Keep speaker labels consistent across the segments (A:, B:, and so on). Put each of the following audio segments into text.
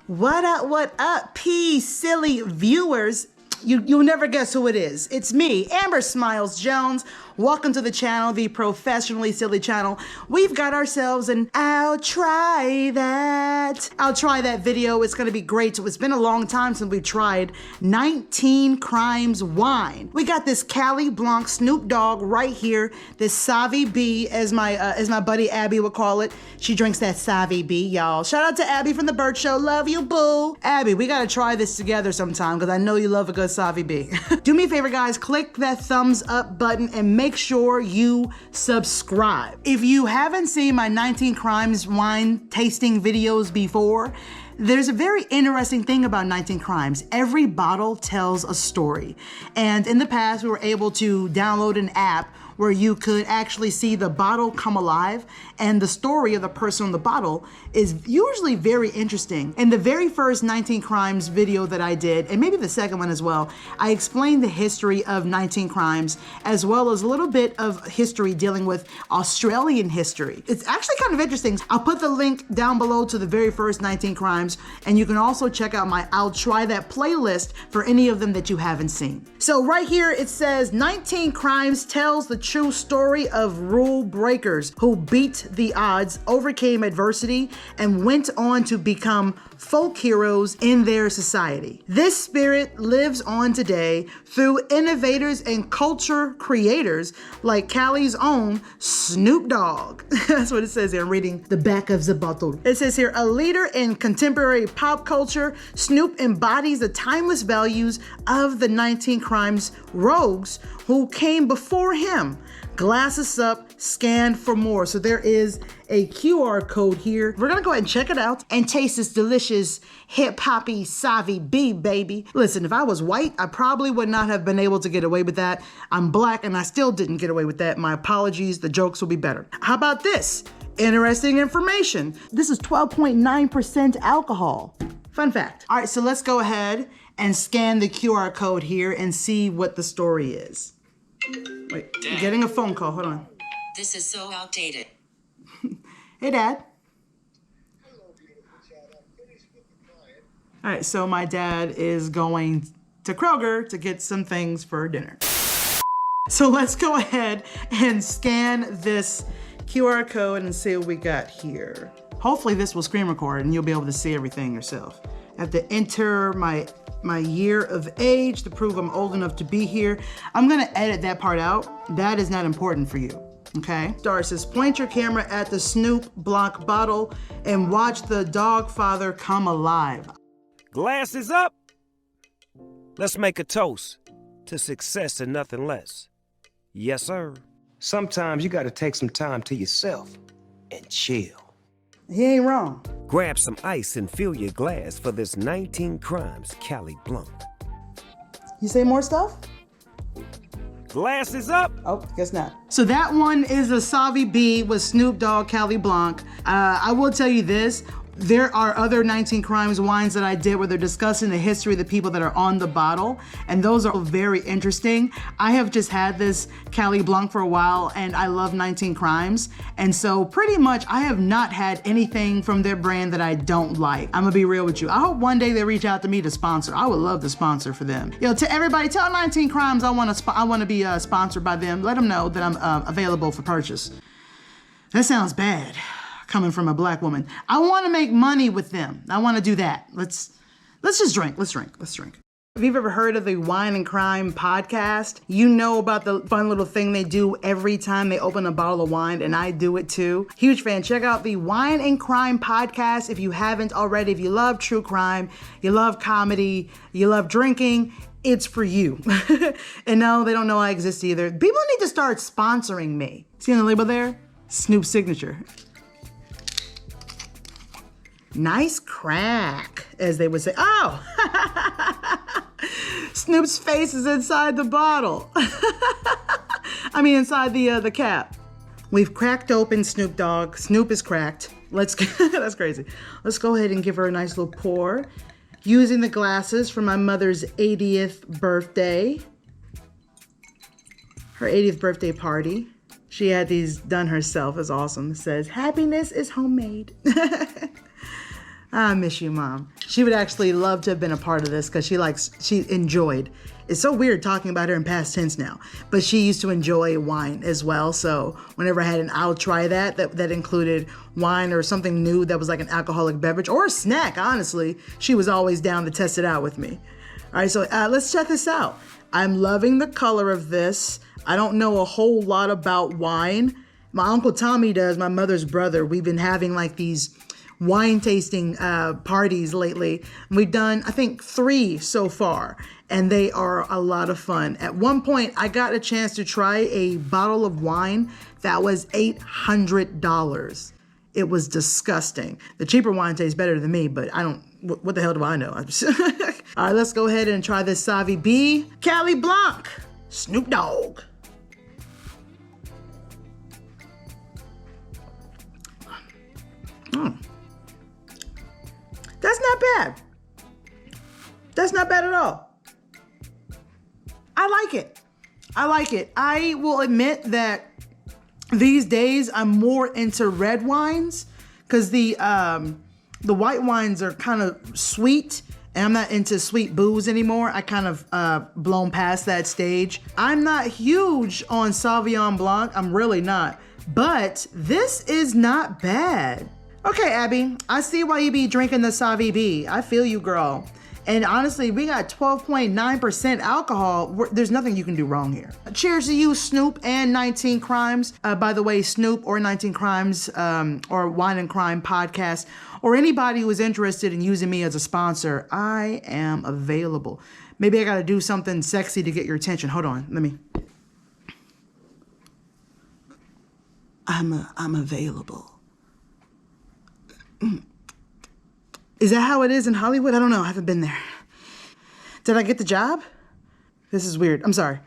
A: What up, P silly viewers? You'll never guess who it is. It's me, Amber Smiles Jones. Welcome to the channel, the professionally silly channel. We've got ourselves an I'll try that video. It's gonna be great. So it's been a long time since we tried 19 Crimes wine. We got this Cali Blanc Snoop Dogg right here. This Savvy B, as my buddy Abby would call it. She drinks that Savvy B, y'all. Shout out to Abby from The Bird Show. Love you, boo. Abby, we gotta try this together sometime because I know you love a good Savvy B. Do me a favor, guys. Click that thumbs up button and make sure you subscribe. If you haven't seen my 19 Crimes wine tasting videos before, there's a very interesting thing about 19 Crimes. Every bottle tells a story. And in the past, we were able to download an app where you could actually see the bottle come alive, and the story of the person on the bottle is usually very interesting. In the very first 19 Crimes video that I did, and maybe the second one as well, I explained the history of 19 Crimes, as well as a little bit of history dealing with Australian history. It's actually kind of interesting. I'll put the link down below to the very first 19 Crimes, and you can also check out my I'll Try That playlist for any of them that you haven't seen. So right here it says 19 Crimes tells the true story of rule breakers who beat the odds, overcame adversity, and went on to become folk heroes in their society. This spirit lives on today through innovators and culture creators like Cali's own Snoop Dogg. That's what it says here. I'm reading the back of the bottle. It says here, a leader in contemporary pop culture, Snoop embodies the timeless values of the 19 Crimes rogues who came before him. Glasses up, scan for more. So there is a QR code here. We're gonna go ahead and check it out and taste this delicious hip-hoppy Savvy B, baby. Listen, if I was white, I probably would not have been able to get away with that. I'm black and I still didn't get away with that. My apologies, the jokes will be better. How about this? Interesting information. This is 12.9% alcohol. Fun fact. All right, so let's go ahead and scan the QR code here and see what the story is. Wait, I'm getting a phone call, hold on.
B: This is so outdated.
A: Hey, Dad. Hello, beautiful child. I'm finished with the client. All right, so my dad is going to Kroger to get some things for dinner. So let's go ahead and scan this QR code and see what we got here. Hopefully this will screen record and you'll be able to see everything yourself. I have to enter my year of age to prove I'm old enough to be here. I'm gonna edit that part out. That is not important for you, okay? Star says, point your camera at the Snoop Blanc bottle and watch the dog father come alive.
C: Glasses up. Let's make a toast to success and nothing less. Yes, sir.
D: Sometimes you gotta take some time to yourself and chill.
A: He ain't wrong.
C: Grab some ice and fill your glass for this 19 Crimes Cali Blanc.
A: You say more stuff?
C: Glasses up.
A: Oh, guess not. So that one is a Savvy B with Snoop Dogg Cali Blanc. I will tell you this. There are other 19 Crimes wines that I did where they're discussing the history of the people that are on the bottle, and those are very interesting. I have just had this Cali Blanc for a while, and I love 19 Crimes, and so pretty much I have not had anything from their brand that I don't like. I'm gonna be real with you. I hope one day they reach out to me to sponsor. I would love to sponsor for them. Yo, to everybody, tell 19 Crimes I want to be sponsored by them. Let them know that I'm available for purchase. That sounds bad. Coming from a black woman. I want to make money with them. I want to do that. Let's just drink. Let's drink. If you've ever heard of the Wine and Crime podcast, you know about the fun little thing they do every time they open a bottle of wine, and I do it too. Huge fan. Check out the Wine and Crime podcast if you haven't already. If you love true crime, you love comedy, you love drinking, it's for you. And no, they don't know I exist either. People need to start sponsoring me. See on the label there? Snoop's signature. Nice crack, as they would say. Oh, Snoop's face is inside the bottle. I mean, inside the cap. We've cracked open Snoop Dogg. Snoop is cracked. That's crazy. Let's go ahead and give her a nice little pour. Using the glasses for my mother's 80th birthday. Her 80th birthday party. She had these done herself. It's awesome. It says, happiness is homemade. I miss you, Mom. She would actually love to have been a part of this because she enjoyed. It's so weird talking about her in past tense now, but she used to enjoy wine as well. So whenever I had an I'll try that included wine or something new that was like an alcoholic beverage or a snack, honestly, she was always down to test it out with me. All right, so let's check this out. I'm loving the color of this. I don't know a whole lot about wine. My Uncle Tommy does, my mother's brother. We've been having like these wine tasting parties lately. We've done, I think, 3 so far, and they are a lot of fun. At one point, I got a chance to try a bottle of wine that was $800. It was disgusting. The cheaper wine tastes better than me, but I don't, what the hell do I know? All right, let's go ahead and try this Savvy B Cali Blanc Snoop Dogg. That's not bad. That's not bad at all. I like it. I like it. I will admit that these days I'm more into red wines because the white wines are kind of sweet and I'm not into sweet booze anymore. I kind of blown past that stage. I'm not huge on Sauvignon Blanc. I'm really not. But this is not bad. Okay, Abby, I see why you be drinking the Savvy B. I feel you, girl. And honestly, we got 12.9% alcohol. There's nothing you can do wrong here. Cheers to you, Snoop and 19 Crimes. By the way, Snoop or 19 Crimes or Wine and Crime podcast, or anybody who is interested in using me as a sponsor, I am available. Maybe I got to do something sexy to get your attention. Hold on, let me. I'm available. Is that how it is in Hollywood? I don't know. I haven't been there. Did I get the job? This is weird. I'm sorry.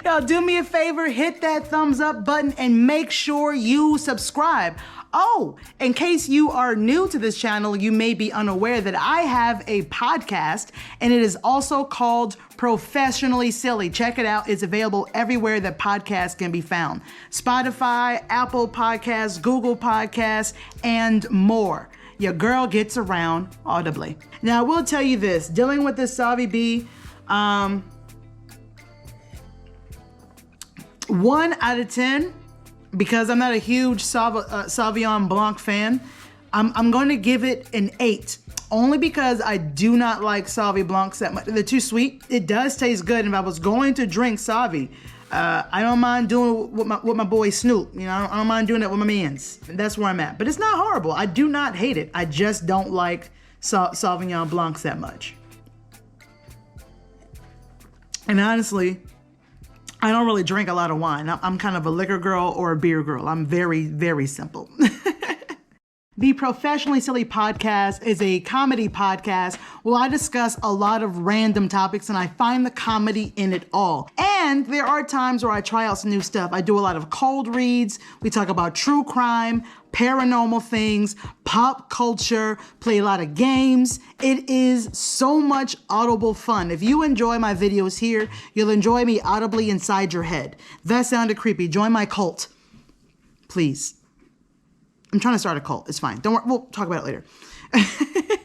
A: Y'all do me a favor, hit that thumbs up button and make sure you subscribe. Oh, in case you are new to this channel, you may be unaware that I have a podcast and it is also called Professionally Silly. Check it out. It's available everywhere that podcasts can be found. Spotify, Apple Podcasts, Google Podcasts, and more. Your girl gets around audibly. Now, I will tell you this, dealing with this Savvy B, 1 out of 10, because I'm not a huge Sauvignon Blanc fan, I'm going to give it an 8. Only because I do not like Sauvignon Blancs that much. They're too sweet. It does taste good. And if I was going to drink Sauvy, I don't mind doing it with my boy Snoop. You know, I don't mind doing it with my mans. That's where I'm at. But it's not horrible. I do not hate it. I just don't like Sauvignon Blancs that much. And honestly, I don't really drink a lot of wine. I'm kind of a liquor girl or a beer girl. I'm very, very simple. The Professionally Silly podcast is a comedy podcast where I discuss a lot of random topics and I find the comedy in it all. And there are times where I try out some new stuff. I do a lot of cold reads. We talk about true crime, paranormal things, pop culture, play a lot of games. It is so much audible fun. If you enjoy my videos here, you'll enjoy me audibly inside your head. That sounded creepy. Join my cult, please. I'm trying to start a cult. It's fine. Don't worry. We'll talk about it later.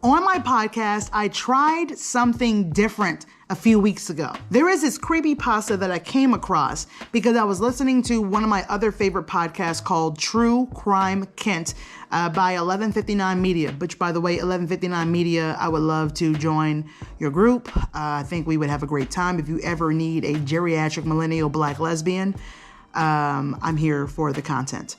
A: On my podcast, I tried something different a few weeks ago. There is this creepypasta that I came across because I was listening to one of my other favorite podcasts called True Crime Kent by 1159 Media, which, by the way, 1159 Media, I would love to join your group. I think we would have a great time. If you ever need a geriatric millennial black lesbian, I'm here for the content.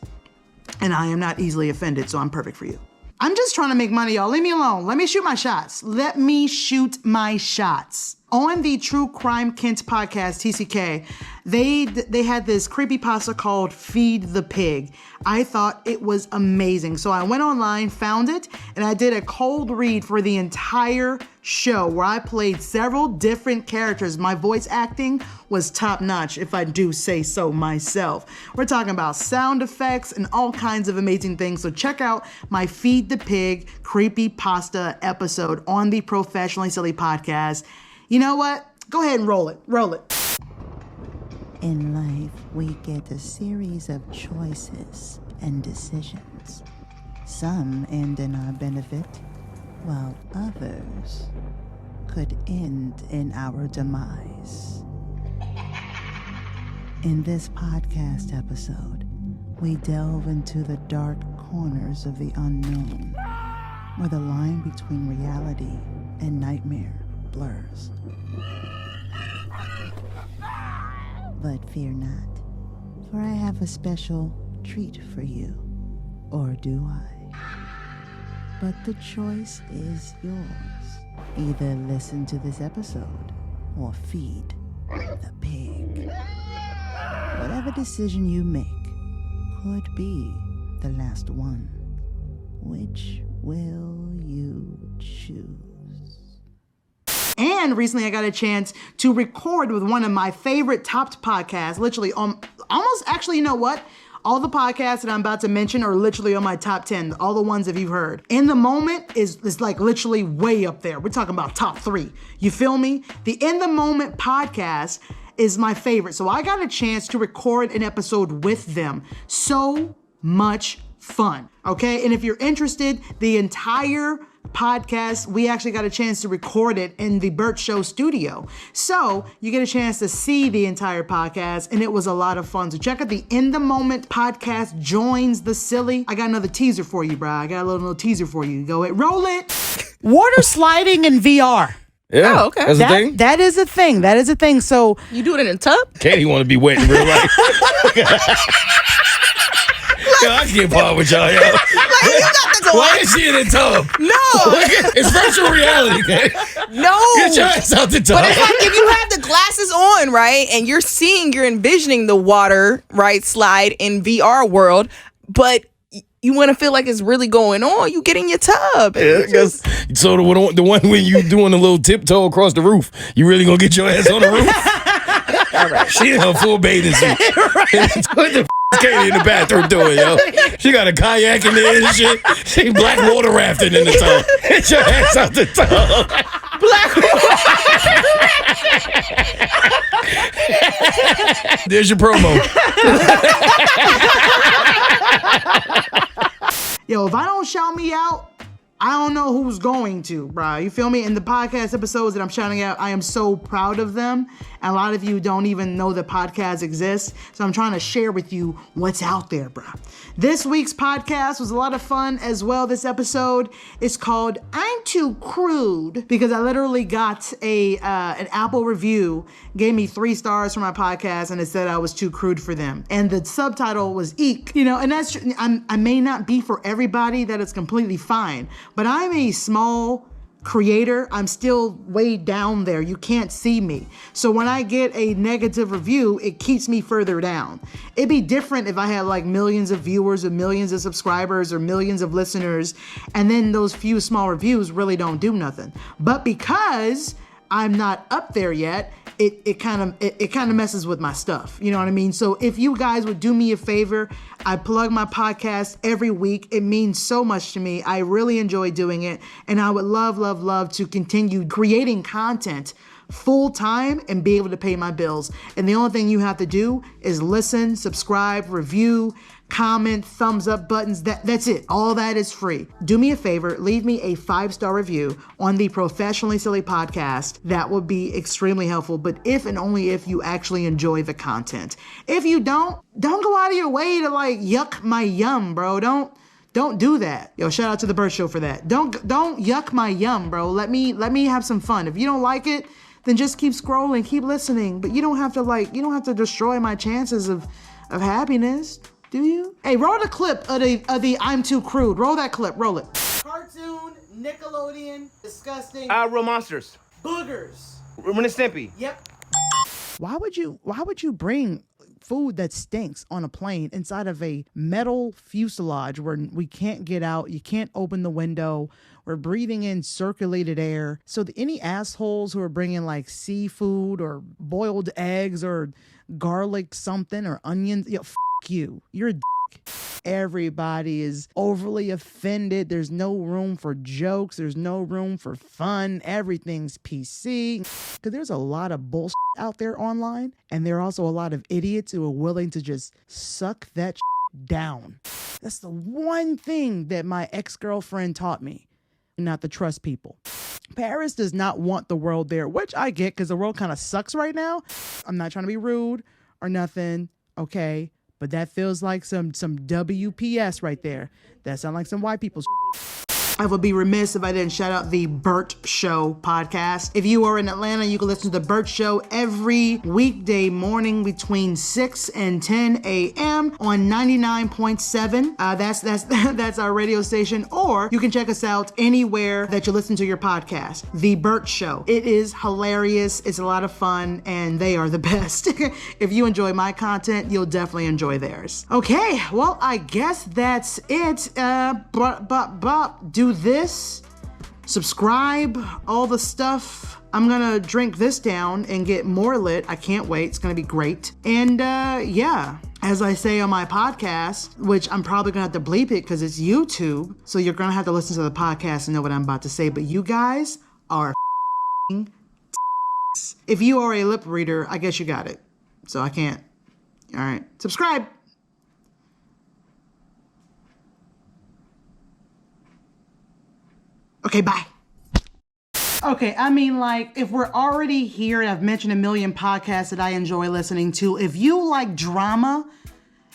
A: And I am not easily offended, so I'm perfect for you. I'm just trying to make money, y'all. Leave me alone. Let me shoot my shots. Let me shoot my shots. On the True Crime Kent podcast, TCK, they had this creepypasta called Feed the Pig. I thought it was amazing. So I went online, found it, and I did a cold read for the entire show where I played several different characters. My voice acting was top notch, if I do say so myself. We're talking about sound effects and all kinds of amazing things. So check out my Feed the Pig creepypasta episode on the Professionally Silly podcast. You know what? Go ahead and roll it. Roll it.
E: In life, we get a series of choices and decisions. some end in our benefit, while others could end in our demise. In this podcast episode, we delve into the dark corners of the unknown, where the line between reality and nightmare blurs. But fear not, for I have a special treat for you. Or do I? But the choice is yours. Either listen to this episode or feed the pig. Whatever decision you make could be the last one. Which will you choose?
A: And recently I got a chance to record with one of my favorite topped podcasts, literally almost, actually, you know what? All the podcasts that I'm about to mention are literally on my top 10, all the ones that you've heard. In the Moment is like literally way up there. We're talking about top 3. You feel me? The In the Moment podcast is my favorite. So I got a chance to record an episode with them. So much fun, okay? And if you're interested, the entire podcast, we actually got a chance to record it in the Burt Show studio. So you get a chance to see the entire podcast, and it was a lot of fun. So check out the In the Moment podcast joins the silly. I got another teaser for you, bro. I got a little teaser for you. Go ahead, roll it. Water sliding in VR.
F: Yeah,
G: Oh, okay.
F: That's a thing.
A: That is a thing. That is a thing. So
G: You do it in a tub?
F: Katie want to be wet in real life. Yo, I can't part with y'all, yo.
G: You got the
F: Why is she in the tub?
G: No,
F: It's virtual reality, man.
G: no.
F: Get your ass out the tub.
G: But it's like if you have the glasses on, right, and you're envisioning the water, right, slide in VR world, but you want to feel like it's really going on, you get in your tub.
F: Yeah, so the one when you doing a little tiptoe across the roof, you really gonna get your ass on the roof? All right. She in her full bathing suit. What the f*** Katie in the bathroom doing, yo? She got a kayak in there and shit. She black water rafting in the tub. Get your ass out the tub. There's your promo.
A: Yo, if I don't shout me out, I don't know who's going to, bro. You feel me? In the podcast episodes that I'm shouting out, I am so proud of them. And a lot of you don't even know that podcasts exist. So I'm trying to share with you what's out there, bro. This week's podcast was a lot of fun as well. This episode is called I'm Too Crude, because I literally got an Apple review, gave me 3 stars for my podcast, and it said I was too crude for them. And the subtitle was eek, you know, and that's, I may not be for everybody, that is completely fine. But I'm a small creator. I'm still way down there. You can't see me. So when I get a negative review, it keeps me further down. It'd be different if I had like millions of viewers or millions of subscribers or millions of listeners, and then those few small reviews really don't do nothing. But because I'm not up there yet, it kind of messes with my stuff. You know what I mean? So if you guys would do me a favor, I plug my podcast every week. It means so much to me. I really enjoy doing it. And I would love to continue creating content full time and be able to pay my bills. And the only thing you have to do is listen, subscribe, review, comment, thumbs up buttons. That's it. All that is free. Do me a favor, leave me a 5-star review on the Professionally Silly podcast. That would be extremely helpful, but if and only if you actually enjoy the content. If you don't go out of your way to like yuck my yum, bro. Don't do that. Yo, shout out to the Burt Show for that. Don't yuck my yum, bro. Let me have some fun. If you don't like it, then just keep scrolling, keep listening. But you don't have to destroy my chances of happiness. Do you? Hey, roll the clip of the I'm Too Crude. Roll that clip. Roll it. Cartoon, Nickelodeon, disgusting.
H: Real monsters.
A: Boogers.
H: Ren and Stimpy.
A: Yep. Why would you bring food that stinks on a plane inside of a metal fuselage where we can't get out? You can't open the window. We're breathing in circulated air. So any assholes who are bringing like seafood or boiled eggs or garlic something or onions, f*** you. You're a dick. Everybody is overly offended. There's no room for jokes. There's no room for fun. Everything's PC. Because there's a lot of bullshit out there online. And there are also a lot of idiots who are willing to just suck that down. That's the one thing that my ex-girlfriend taught me, not to trust people. Paris does not want the world there, which I get because the world kind of sucks right now. I'm not trying to be rude or nothing, okay? But that feels like some WPS right there. That sounds like some white people's. I would be remiss if I didn't shout out the Burt Show podcast. If you are in Atlanta, you can listen to the Burt Show every weekday morning between 6 and 10 a.m. on 99.7. That's our radio station. Or you can check us out anywhere that you listen to your podcast. The Burt Show. It is hilarious. It's a lot of fun, and they are the best. If you enjoy my content, you'll definitely enjoy theirs. Okay, well, I guess that's it. Do this, subscribe, all the stuff. I'm gonna drink this down and get more lit. I can't wait. It's gonna be great. And yeah, as I say on my podcast, which I'm probably gonna have to bleep it because it's YouTube, so you're gonna have to listen to the podcast and know what I'm about to say. But you guys are if you are a lip reader, I guess you got it. So I can't. All right, subscribe. Okay, bye. Okay, I mean, like, if we're already here, and I've mentioned a million podcasts that I enjoy listening to, if you like drama,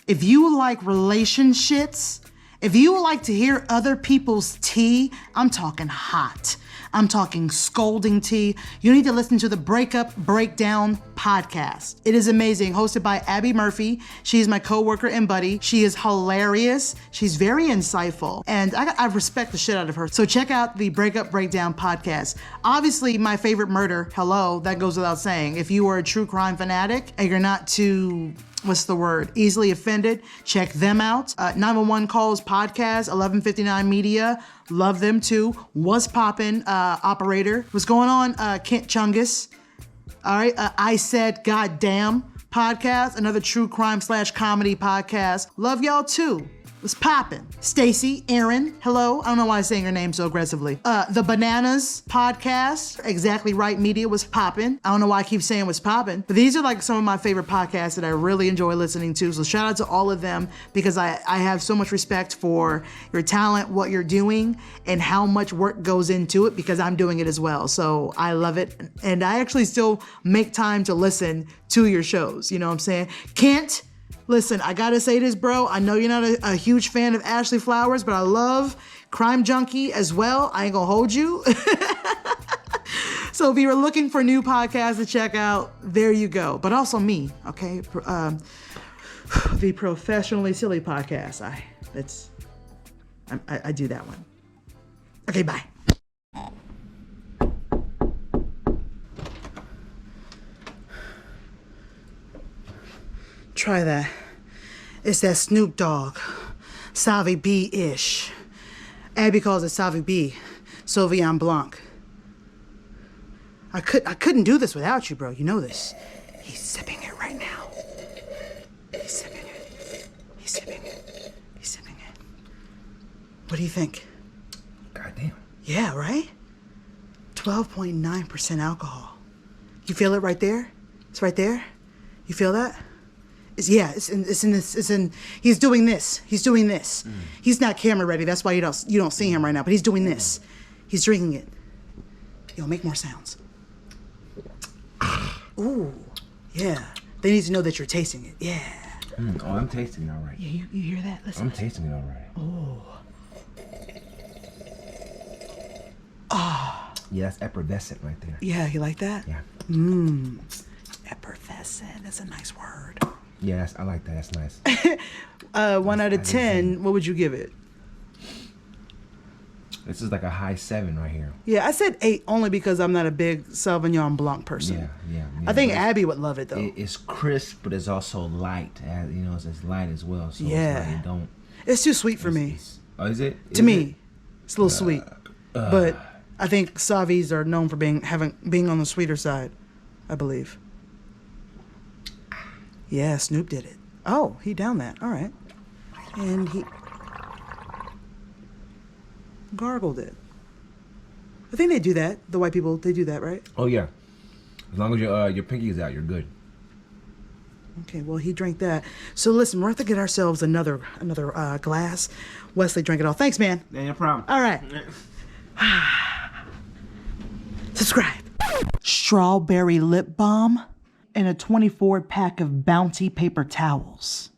A: if you like relationships, if you like to hear other people's tea, I'm talking hot. I'm talking scolding tea. You need to listen to the Breakup Breakdown podcast. It is amazing, hosted by Abby Murphy. She's my coworker and buddy. She is hilarious. She's very insightful, and I respect the shit out of her. So check out the Breakup Breakdown podcast. Obviously, my favorite murder, hello, that goes without saying. If you are a true crime fanatic and you're not too, what's the word, easily offended, check them out. 911 Calls podcast, 1159 Media, love them too. Was Poppin' operator. What's going on, Kent Chungus? All right, I Said Goddamn podcast, another true crime / comedy podcast. Love y'all too. What's poppin'? Stacy, Aaron, hello. I don't know why I'm saying her name so aggressively. The Bananas podcast, Exactly Right Media, was poppin'. I don't know why I keep saying what's poppin', but these are like some of my favorite podcasts that I really enjoy listening to. So shout out to all of them because I have so much respect for your talent, what you're doing, and how much work goes into it because I'm doing it as well. So I love it. And I actually still make time to listen to your shows. You know what I'm saying? Kent, listen, I gotta say this, bro. I know you're not a huge fan of Ashley Flowers, but I love Crime Junkie as well. I ain't gonna hold you. So if you're looking for new podcasts to check out, there you go. But also me, okay? The Professionally Silly podcast. I do that one. Okay, bye. Try that. It's that Snoop Dogg, Savvy B-ish. Abby calls it Savvy B, Sauvignon Blanc. I couldn't do this without you, bro. You know this. He's sipping it right now. He's sipping it. He's sipping it. He's sipping it. What do you think?
D: Goddamn.
A: Yeah, right? 12.9% alcohol. You feel it right there? It's right there. You feel that? It's in this. He's doing this. He's doing this. He's not camera ready. That's why you don't see him right now. But he's doing this. He's drinking it. Yo, make more sounds. Ooh, yeah. They need to know that you're tasting it. Yeah.
D: Oh, I'm tasting it all right.
A: Yeah, you hear that? Listen.
D: I'm tasting it all right.
A: Oh.
D: Yeah, that's effervescent right there.
A: Yeah, you like that?
D: Yeah.
A: Effervescent. That's a nice word.
D: Yeah, I like that. That's nice.
A: 1 out of 10, what would you give it?
D: This is like a high 7 right here.
A: Yeah, I said 8 only because I'm not a big Sauvignon Blanc person.
D: Yeah.
A: I think Abby would love it though.
D: It's crisp, but it's also light. It's light as well. So
A: yeah.
D: It's like
A: it's too sweet for me.
D: Oh, is it?
A: To me, it's a little sweet. But I think Savis are known for being on the sweeter side, I believe. Yeah, Snoop did it. Oh, he downed that. All right. And he gargled it. I think they do that. The white people, they do that, right?
D: Oh yeah. As long as your pinky is out, you're good.
A: Okay, well, he drank that. So listen, we're going to get ourselves another glass. Wesley drank it all. Thanks, man.
H: Yeah, no problem.
A: All right. Subscribe. Strawberry lip balm and a 24 pack of Bounty paper towels.